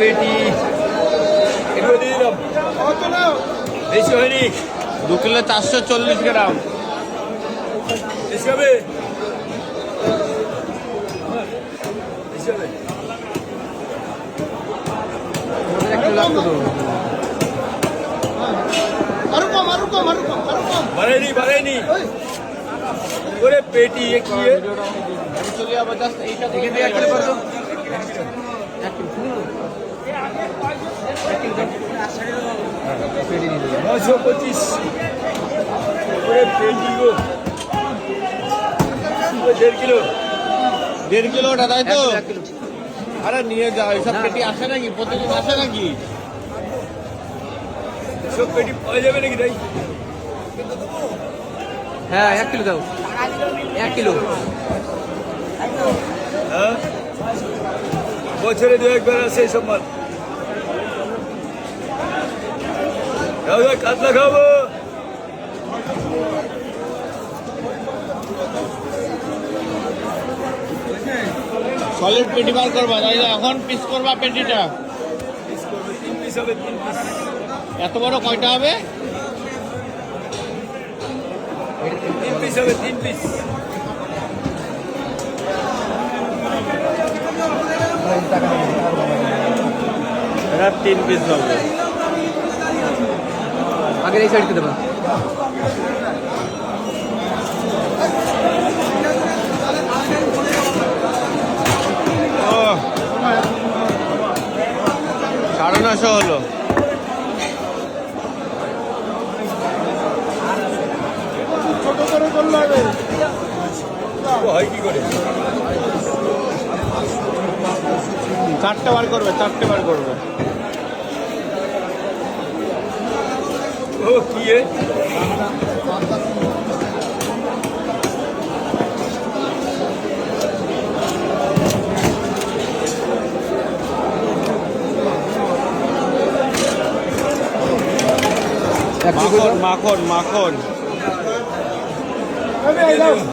পেটি এগুলো দিয়ে দিলাম। বেশি হয়নি। 2 কিলো 440 গ্রাম। বেশি হবে। বেশি হবে। বাড়াইনি ওরে পেটি কি চলে যাবো জাস্ট এইটা থেকে 1 কিলো করে দাও। 925 ওরে পেটি গো 1.5 কিলো 1.5 কিলোটা তাই তো? আরে নিয়ে যাও, এইসব পেটি আসে নাকি? প্রতিদিন আসে নাকি? সব পেটি পাওয়া যাবে নাকি তাই? হ্যাঁ 1 কিলো দাও। 1 কিলো। হ্যাঁ বছরে 2-1 বার আসে এইসব মাল। কাতলা খাবো। সলিড পেটি বার করবা তাই তো? এখন পিস করবা পেটিটা। 3 পিস হবে 3 পিস। এত বড় কয়টা হবে? 3 পিস হবে 3 পিস। এটা 3 পিস হবে। আগে এই সাইড দেবা। ও 950 হলো। হয় কি করে? 4টে বার করবে, 4টে বার করবে। ও কি এ? মাখন মাখন মাখন।